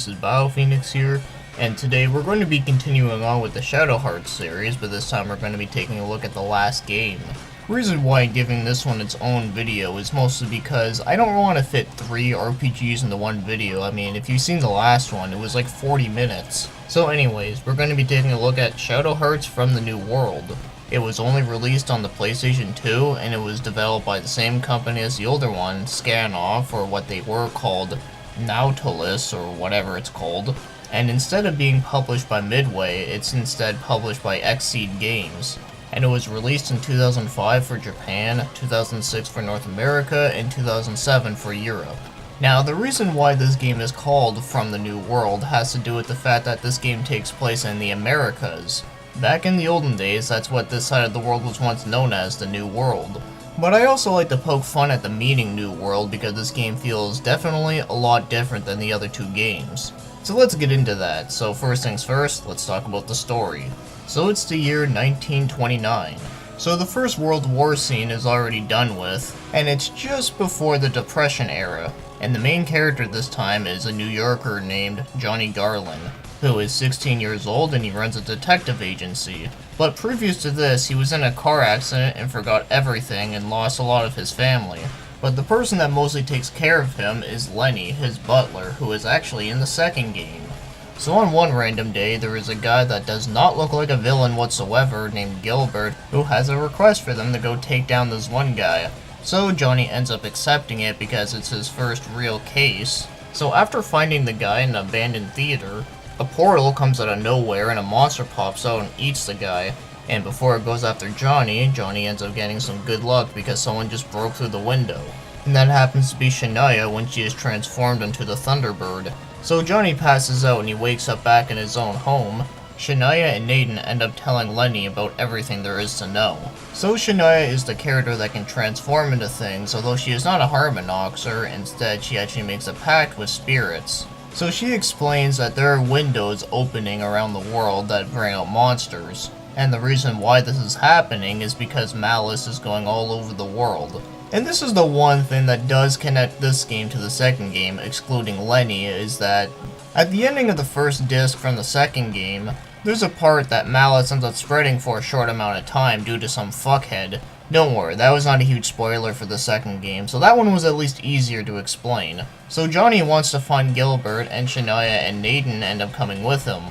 this is BioPhoenix here, and today we're going to be continuing on with the Shadow Hearts series, but this time we're going to be taking a look at the last game. The reason why I'm giving this one its own video is mostly because I don't want to fit 3 RPGs into one video. I mean, if you've seen the last one, it was like 40 minutes. So anyways, we're going to be taking a look at Shadow Hearts from the New World. It was only released on the PlayStation 2, and it was developed by the same company as the older one, Scanoff, or what they were called, Nautilus, or whatever it's called. And instead of being published by Midway, it's instead published by Xseed Games. And it was released in 2005 for Japan, 2006 for North America, and 2007 for Europe. Now, the reason why this game is called From the New World has to do with the fact that this game takes place in the Americas. Back in the olden days, that's what this side of the world was once known as, the New World. But I also like to poke fun at the meaning New World because this game feels definitely a lot different than the other two games. So let's get into that. So first things first, let's talk about the story. So it's the year 1929. So the First World War scene is already done with, and it's just before the Depression era. And the main character this time is a New Yorker named Johnny Garland, who is 16 years old and he runs a detective agency. But previous to this, he was in a car accident and forgot everything and lost a lot of his family. But the person that mostly takes care of him is Lenny, his butler, who is actually in the second game. So on one random day, there is a guy that does not look like a villain whatsoever named Gilbert, who has a request for them to go take down this one guy. So Johnny ends up accepting it because it's his first real case. So after finding the guy in an abandoned theater, a portal comes out of nowhere and a monster pops out and eats the guy. And before it goes after Johnny, Johnny ends up getting some good luck because someone just broke through the window. And that happens to be Shania when she is transformed into the Thunderbird. So Johnny passes out and he wakes up back in his own home. Shania and Nathan end up telling Lenny about everything there is to know. So Shania is the character that can transform into things, although she is not a Harmonoxer, instead she actually makes a pact with spirits. So she explains that there are windows opening around the world that bring out monsters. And the reason why this is happening is because malice is going all over the world. And this is the one thing that does connect this game to the second game, excluding Lenny, is that at the ending of the first disc from the second game, there's a part that malice ends up spreading for a short amount of time due to some fuckhead. Don't worry, that was not a huge spoiler for the second game, so that one was at least easier to explain. So Johnny wants to find Gilbert, and Shania and Nathan end up coming with him.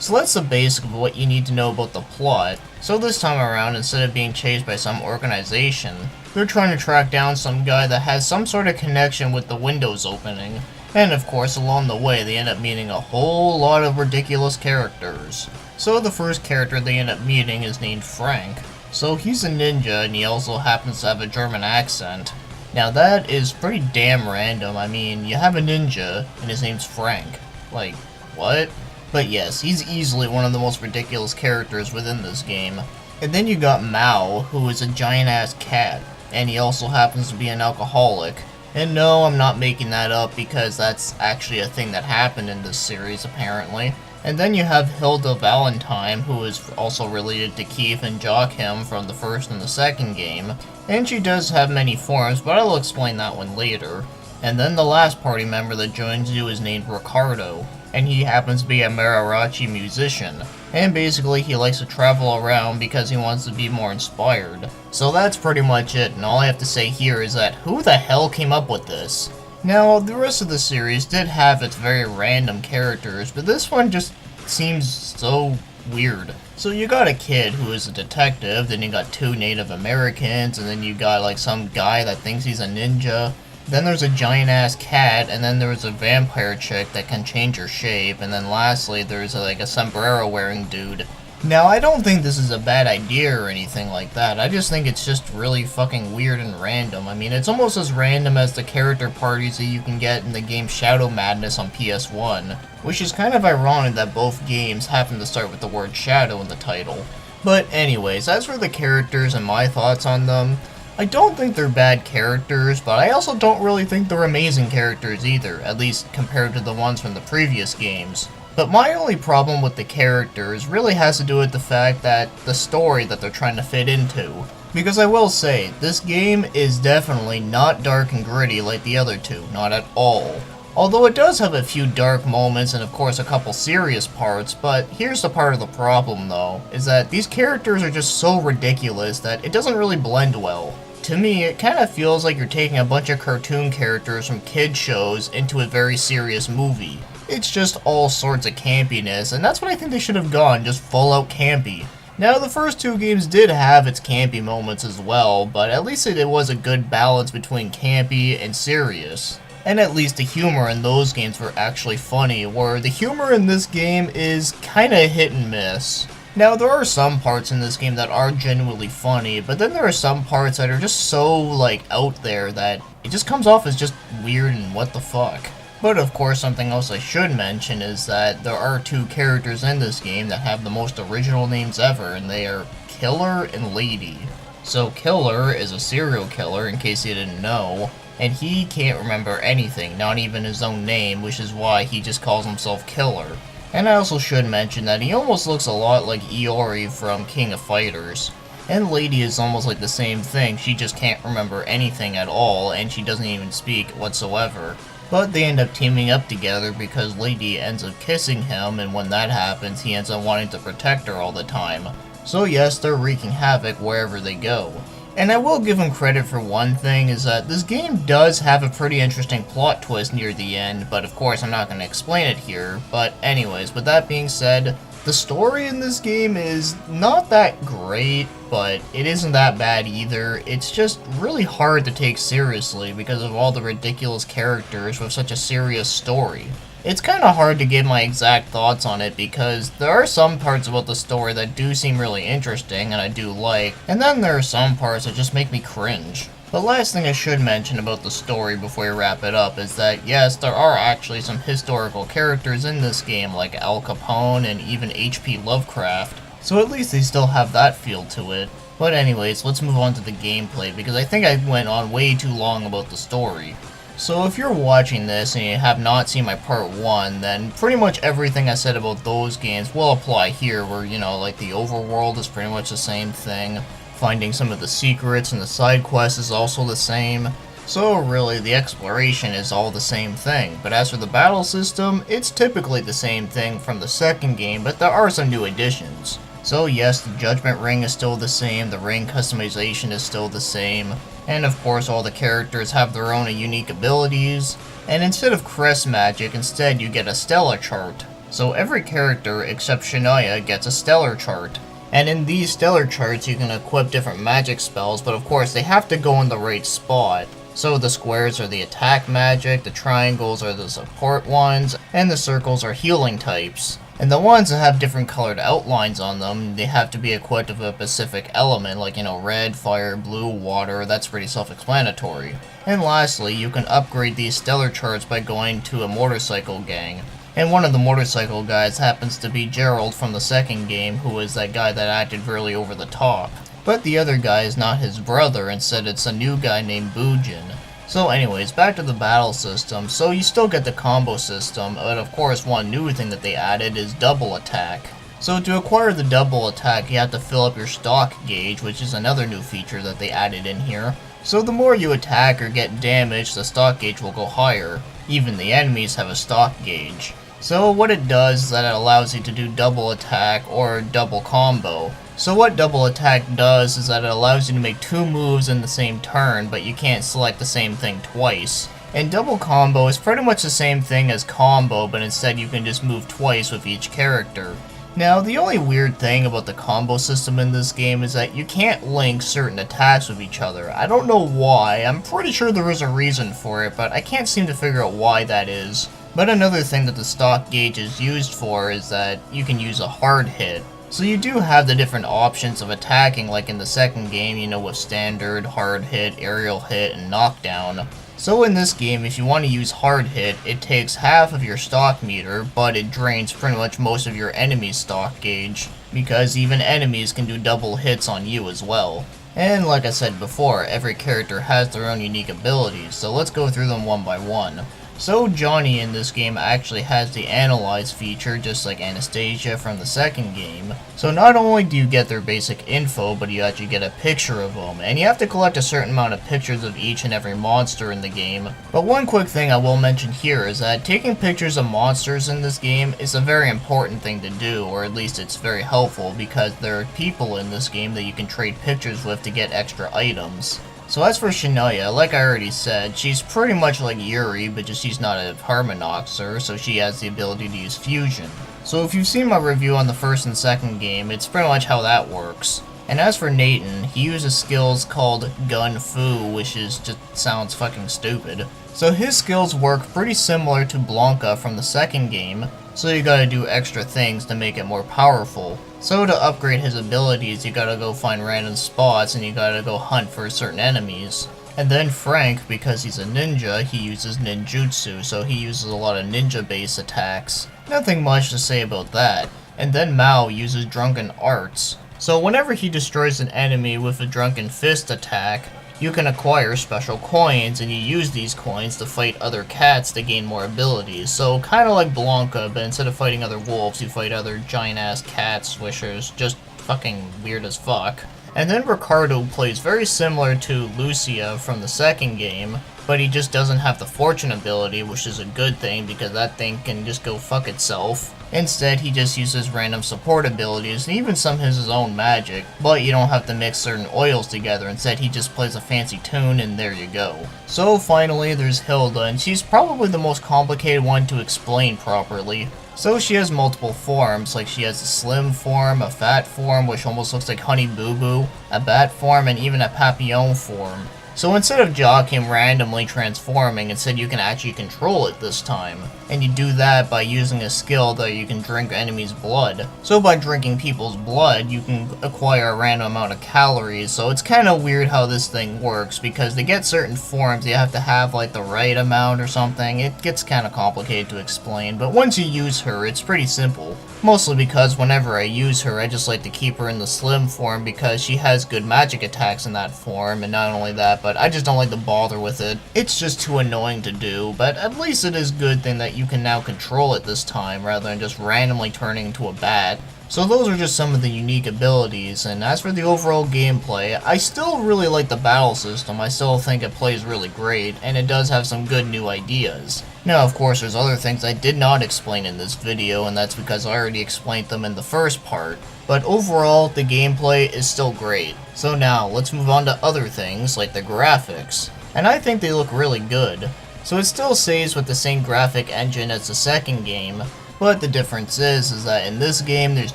So that's the basic of what you need to know about the plot. So this time around, instead of being chased by some organization, they're trying to track down some guy that has some sort of connection with the windows opening. And of course, along the way, they end up meeting a whole lot of ridiculous characters. So the first character they end up meeting is named Frank. So he's a ninja and he also happens to have a German accent. Now that is pretty damn random. I mean, you have a ninja and his name's Frank. Like, what? But yes, he's easily one of the most ridiculous characters within this game. And then you got Mao, who is a giant-ass cat, and he also happens to be an alcoholic. And no, I'm not making that up because that's actually a thing that happened in this series, apparently. And then you have Hilda Valentine, who is also related to Keith and Joachim from the first and the second game. And she does have many forms, but I'll explain that one later. And then the last party member that joins you is named Ricardo, and he happens to be a mariachi musician. And basically he likes to travel around because he wants to be more inspired. So that's pretty much it, and all I have to say here is that who the hell came up with this? Now, the rest of the series did have its very random characters, but this one just seems so weird. So you got a kid who is a detective, then you got 2 Native Americans, and then you got like some guy that thinks he's a ninja. Then there's a giant-ass cat, and then there's a vampire chick that can change her shape, and then lastly there's like a sombrero-wearing dude. Now, I don't think this is a bad idea or anything like that, I just think it's just really fucking weird and random. I mean, it's almost as random as the character parties that you can get in the game Shadow Madness on PS1, which is kind of ironic that both games happen to start with the word shadow in the title. But anyways, as for the characters and my thoughts on them, I don't think they're bad characters, but I also don't really think they're amazing characters either, at least compared to the ones from the previous games. But my only problem with the characters really has to do with the fact that the story that they're trying to fit into. Because I will say, this game is definitely not dark and gritty like the other two, not at all. Although it does have a few dark moments and of course a couple serious parts, but here's the part of the problem though, is that these characters are just so ridiculous that it doesn't really blend well. To me, it kind of feels like you're taking a bunch of cartoon characters from kid shows into a very serious movie. It's just all sorts of campiness, and that's what I think they should have gone, just full out campy. Now, the first two games did have its campy moments as well, but at least it was a good balance between campy and serious. And at least the humor in those games were actually funny, where the humor in this game is kinda hit and miss. Now, there are some parts in this game that are genuinely funny, but then there are some parts that are just so, like, out there that it just comes off as just weird and what the fuck. But of course, something else I should mention is that there are two characters in this game that have the most original names ever, and they are Killer and Lady. So Killer is a serial killer, in case you didn't know, and he can't remember anything, not even his own name, which is why he just calls himself Killer. And I also should mention that he almost looks a lot like Iori from King of Fighters. And Lady is almost like the same thing, she just can't remember anything at all, and she doesn't even speak whatsoever. But they end up teaming up together because Lady ends up kissing him, and when that happens, he ends up wanting to protect her all the time. So yes, they're wreaking havoc wherever they go. And I will give him credit for one thing, is that this game does have a pretty interesting plot twist near the end, but of course I'm not going to explain it here. But anyways, with that being said, the story in this game is not that great, but it isn't that bad either. It's just really hard to take seriously because of all the ridiculous characters with such a serious story. It's kind of hard to give my exact thoughts on it because there are some parts about the story that do seem really interesting and I do like, and then there are some parts that just make me cringe. The last thing I should mention about the story before we wrap it up is that yes, there are actually some historical characters in this game like Al Capone and even H.P. Lovecraft, so at least they still have that feel to it. But anyways, let's move on to the gameplay because I think I went on way too long about the story. So if you're watching this and you have not seen my part 1, then pretty much everything I said about those games will apply here, where, you know, like the overworld is pretty much the same thing, finding some of the secrets and the side quests is also the same, so really the exploration is all the same thing. But as for the battle system, it's typically the same thing from the second game, but there are some new additions. So yes, the Judgment Ring is still the same, the ring customization is still the same, and of course all the characters have their own unique abilities, and instead of crest magic, instead you get a stellar chart. So every character except Shania gets a stellar chart. And in these stellar charts you can equip different magic spells, but of course they have to go in the right spot. So the squares are the attack magic, the triangles are the support ones, and the circles are healing types. And the ones that have different colored outlines on them, they have to be equipped with a specific element, like, you know, red, fire, blue, water. That's pretty self-explanatory. And lastly, you can upgrade these stellar charts by going to a motorcycle gang. And one of the motorcycle guys happens to be Gerald from the second game, who is that guy that acted really over the top. But the other guy is not his brother, instead it's a new guy named Bujin. So anyways, back to the battle system. So you still get the combo system, but of course one new thing that they added is double attack. So to acquire the double attack, you have to fill up your stock gauge, which is another new feature that they added in here. So the more you attack or get damaged, the stock gauge will go higher. Even the enemies have a stock gauge. So what it does is that it allows you to do double attack or double combo. So what double attack does is that it allows you to make two moves in the same turn, but you can't select the same thing twice. And double combo is pretty much the same thing as combo, but instead you can just move twice with each character. Now, the only weird thing about the combo system in this game is that you can't link certain attacks with each other. I don't know why, I'm pretty sure there is a reason for it, but I can't seem to figure out why that is. But another thing that the stock gauge is used for is that you can use a hard hit. So you do have the different options of attacking, like in the second game, you know, with standard, hard hit, aerial hit, and knockdown. So in this game, if you want to use hard hit, it takes half of your stock meter, but it drains pretty much most of your enemy's stock gauge, because even enemies can do double hits on you as well. And like I said before, every character has their own unique abilities, so let's go through them one by one. So Johnny in this game actually has the analyze feature, just like Anastasia from the second game. So not only do you get their basic info, but you actually get a picture of them, and you have to collect a certain amount of pictures of each and every monster in the game. But one quick thing I will mention here is that taking pictures of monsters in this game is a very important thing to do, or at least it's very helpful, because there are people in this game that you can trade pictures with to get extra items. So as for Shania, like I already said, she's pretty much like Yuri, but just she's not a Harmonoxer, so she has the ability to use fusion. So if you've seen my review on the first and second game, it's pretty much how that works. And as for Nathan, he uses skills called Gun Fu, which is just sounds fucking stupid. So his skills work pretty similar to Blanca from the second game, so you gotta do extra things to make it more powerful. So to upgrade his abilities, you gotta go find random spots and you gotta go hunt for certain enemies. And then Frank, because he's a ninja, he uses ninjutsu, so he uses a lot of ninja-based attacks. Nothing much to say about that. And then Mao uses drunken arts. So whenever he destroys an enemy with a drunken fist attack, you can acquire special coins, and you use these coins to fight other cats to gain more abilities. So kinda like Blanca, but instead of fighting other wolves, you fight other giant-ass cat swishers. Just fucking weird as fuck. And then Ricardo plays very similar to Lucia from the second game, but he just doesn't have the fortune ability, which is a good thing because that thing can just go fuck itself. Instead, he just uses random support abilities and even some his own magic, but you don't have to mix certain oils together. Instead, he just plays a fancy tune and there you go. So finally, there's Hilda, and she's probably the most complicated one to explain properly. So she has multiple forms, like she has a slim form, a fat form, which almost looks like Honey Boo Boo, a bat form, and even a papillon form. So instead of Joachim randomly transforming, instead you can actually control it this time. And you do that by using a skill that you can drink enemies' blood. So by drinking people's blood, you can acquire a random amount of calories. So it's kind of weird how this thing works, because to get certain forms you have to have like the right amount or something. It gets kind of complicated to explain, but once you use her, it's pretty simple. Mostly because whenever I use her, I just like to keep her in the slim form because she has good magic attacks in that form, and not only that, but I just don't like to bother with it. It's just too annoying to do, but at least it is a good thing that you can now control it this time, rather than just randomly turning into a bat. So those are just some of the unique abilities, and as for the overall gameplay, I still really like the battle system. I still think it plays really great, and it does have some good new ideas. Now, of course, there's other things I did not explain in this video, and that's because I already explained them in the first part. But overall, the gameplay is still great. So now, let's move on to other things, like the graphics. And I think they look really good. So it still saves with the same graphic engine as the second game, but the difference is that in this game there's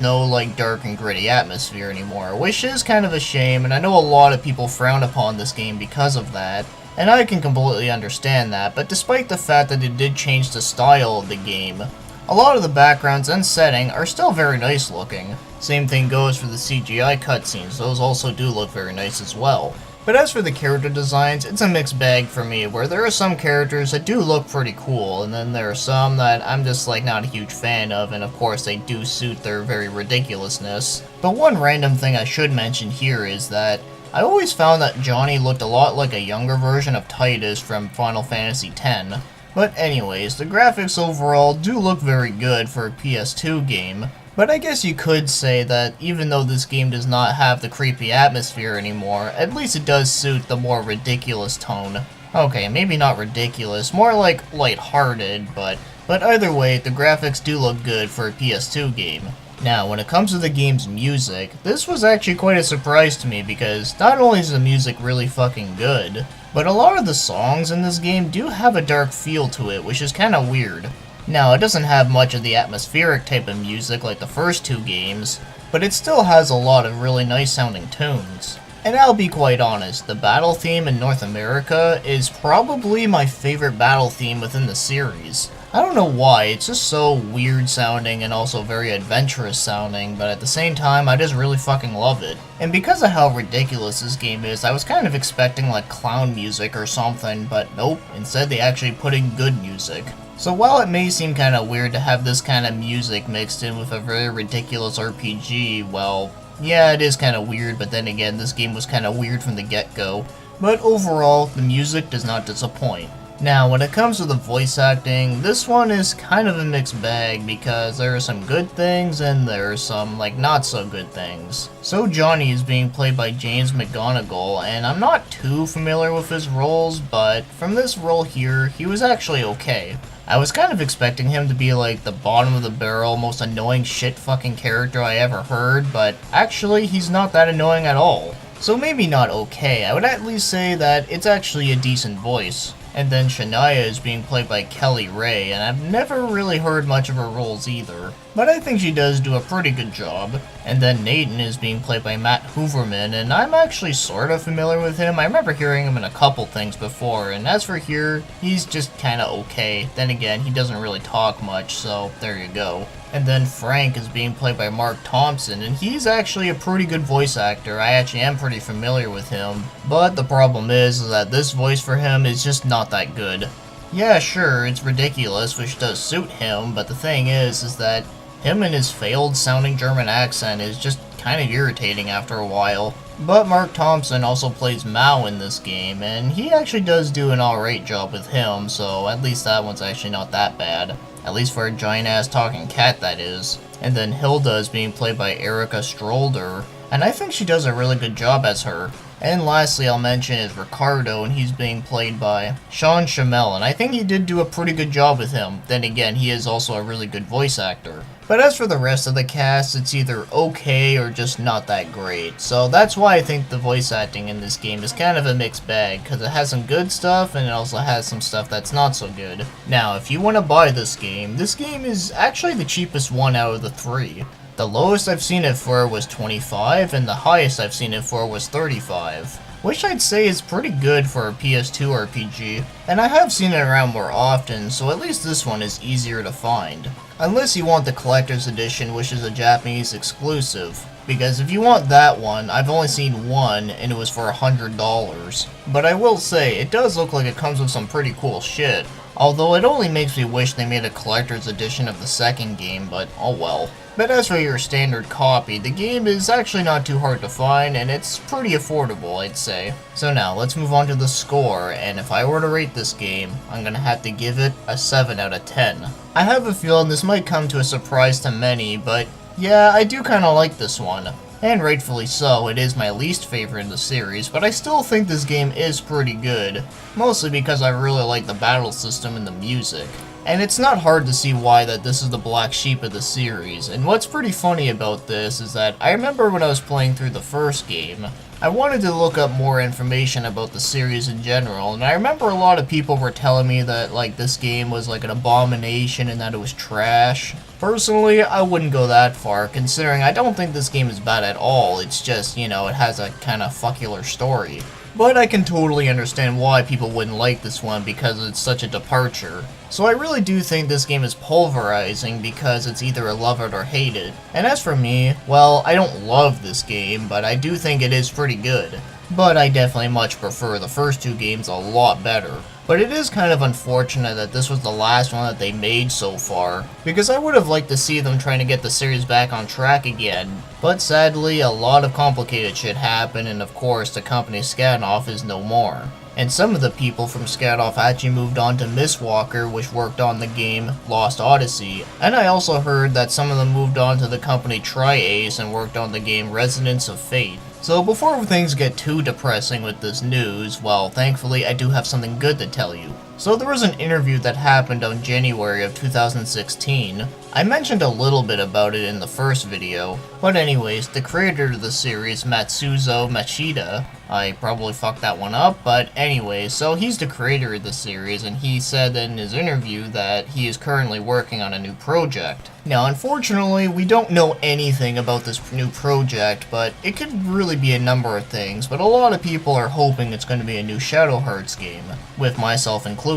no like dark and gritty atmosphere anymore, which is kind of a shame, and I know a lot of people frown upon this game because of that. And I can completely understand that, but despite the fact that it did change the style of the game, a lot of the backgrounds and setting are still very nice looking. Same thing goes for the CGI cutscenes, those also do look very nice as well. But as for the character designs, it's a mixed bag for me, where there are some characters that do look pretty cool, and then there are some that I'm just like not a huge fan of, and of course they do suit their very ridiculousness. But one random thing I should mention here is that I always found that Johnny looked a lot like a younger version of Titus from Final Fantasy X. But anyways, the graphics overall do look very good for a PS2 game, but I guess you could say that even though this game does not have the creepy atmosphere anymore, at least it does suit the more ridiculous tone. Okay, maybe not ridiculous, more like lighthearted, but either way, the graphics do look good for a PS2 game. Now, when it comes to the game's music, this was actually quite a surprise to me because not only is the music really fucking good, but a lot of the songs in this game do have a dark feel to it, which is kinda weird. Now, it doesn't have much of the atmospheric type of music like the first two games, but it still has a lot of really nice sounding tunes. And I'll be quite honest, the battle theme in North America is probably my favorite battle theme within the series. I don't know why, it's just so weird sounding and also very adventurous sounding, but at the same time, I just really fucking love it. And because of how ridiculous this game is, I was kind of expecting like clown music or something, but nope, instead they actually put in good music. So while it may seem kinda weird to have this kind of music mixed in with a very ridiculous RPG, well, yeah, it is kinda weird, but then again, this game was kinda weird from the get-go. But overall, the music does not disappoint. Now, when it comes to the voice acting, this one is kind of a mixed bag because there are some good things and there are some, like, not so good things. So Johnny is being played by James McGonigal, and I'm not too familiar with his roles, but from this role here, he was actually okay. I was kind of expecting him to be like the bottom of the barrel, most annoying shit fucking character I ever heard, but actually he's not that annoying at all. So maybe not okay, I would at least say that it's actually a decent voice. And then Shania is being played by Kelly Ray, and I've never really heard much of her roles either, but I think she does do a pretty good job. And then Nathan is being played by Matt Hooverman, and I'm actually sort of familiar with him. I remember hearing him in a couple things before, and as for here, he's just kinda okay. Then again, he doesn't really talk much, so there you go. And then Frank is being played by Mark Thompson, and he's actually a pretty good voice actor. I actually am pretty familiar with him, but the problem is that this voice for him is just not that good. Yeah, sure, it's ridiculous, which does suit him, but the thing is that him and his failed sounding German accent is just kind of irritating after a while. But Mark Thompson also plays Mao in this game, and he actually does do an alright job with him, so at least that one's actually not that bad. At least for a giant-ass talking cat, that is. And then Hilda is being played by Erica Strolder, and I think she does a really good job as her. And lastly, I'll mention is Ricardo, and he's being played by Sean Schimmel, and I think he did do a pretty good job with him. Then again, he is also a really good voice actor. But as for the rest of the cast, it's either okay or just not that great. So that's why I think the voice acting in this game is kind of a mixed bag, because it has some good stuff and it also has some stuff that's not so good. Now, if you want to buy this game is actually the cheapest one out of the three. The lowest I've seen it for was $25, and the highest I've seen it for was $35. Which I'd say is pretty good for a PS2 RPG, and I have seen it around more often, so at least this one is easier to find. Unless you want the collector's edition, which is a Japanese exclusive. Because if you want that one, I've only seen one, and it was for $100. But I will say, it does look like it comes with some pretty cool shit. Although it only makes me wish they made a collector's edition of the second game, but oh well. But as for your standard copy, the game is actually not too hard to find, and it's pretty affordable, I'd say. So now, let's move on to the score, and if I were to rate this game, I'm gonna have to give it a 7 out of 10. I have a feeling this might come to a surprise to many, but yeah, I do kinda like this one. And rightfully so, it is my least favorite in the series, but I still think this game is pretty good. Mostly because I really like the battle system and the music. And it's not hard to see why that this is the black sheep of the series, and what's pretty funny about this is that I remember when I was playing through the first game, I wanted to look up more information about the series in general, and I remember a lot of people were telling me that like this game was like an abomination and that it was trash. Personally, I wouldn't go that far, considering I don't think this game is bad at all, it's just, you know, it has a kind of fuckular story. But I can totally understand why people wouldn't like this one because it's such a departure. So I really do think this game is pulverizing because it's either love it or hate it. And as for me, well, I don't love this game, but I do think it is pretty good. But I definitely much prefer the first two games a lot better. But it is kind of unfortunate that this was the last one that they made so far, because I would have liked to see them trying to get the series back on track again. But sadly, a lot of complicated shit happened, and of course, the company Scanoff is no more. And some of the people from Scanoff actually moved on to Mistwalker, which worked on the game Lost Odyssey. And I also heard that some of them moved on to the company Tri-Ace and worked on the game Resonance of Fate. So before things get too depressing with this news, well, thankfully I do have something good to tell you. So there was an interview that happened on January of 2016. I mentioned a little bit about it in the first video, but anyways, the creator of the series, Matsuzo Machida, I probably fucked that one up, but anyways, so he's the creator of the series, and he said in his interview that he is currently working on a new project. Now, unfortunately, we don't know anything about this new project, but it could really be a number of things, but a lot of people are hoping it's going to be a new Shadow Hearts game, with myself included.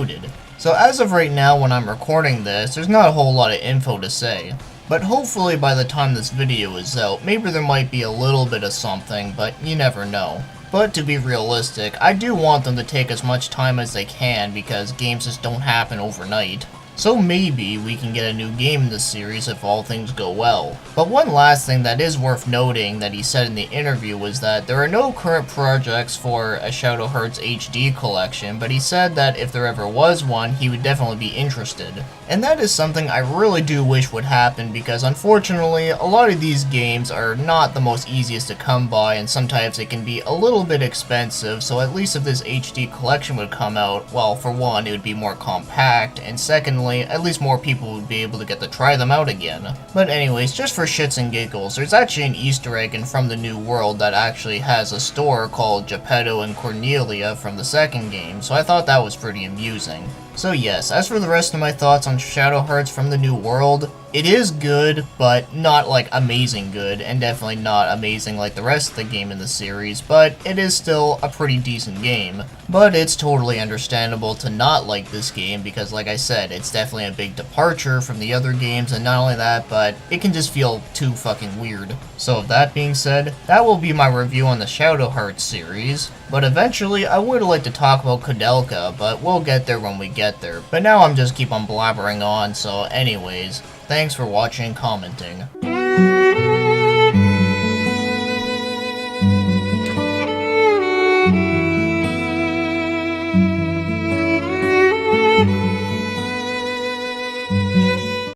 So as of right now, when I'm recording this, there's not a whole lot of info to say. But hopefully by the time this video is out, maybe there might be a little bit of something, but you never know. But to be realistic, I do want them to take as much time as they can because games just don't happen overnight. so maybe we can get a new game in this series if all things go well. But one last thing that is worth noting that he said in the interview was that there are no current projects for a Shadow Hearts HD collection, but he said that if there ever was one, he would definitely be interested. And that is something I really do wish would happen, because unfortunately, a lot of these games are not the most easiest to come by, and sometimes it can be a little bit expensive, so at least if this HD collection would come out, well, for one, it would be more compact, and secondly, at least more people would be able to get to try them out again. But anyways, just for shits and giggles, there's actually an Easter egg in From the New World that actually has a store called Geppetto and Cornelia from the second game, so I thought that was pretty amusing. So yes, as for the rest of my thoughts on Shadow Hearts From the New World, it is good, but not like amazing good, and definitely not amazing like the rest of the game in the series, but it is still a pretty decent game. But it's totally understandable to not like this game because, like I said, it's definitely a big departure from the other games, and not only that, but it can just feel too fucking weird. So with that being said, that will be my review on the Shadow Hearts series, but eventually I would like to talk about Koudelka, but we'll get there when we get there. But now I'm just keep on blabbering on, so anyways, thanks for watching and commenting.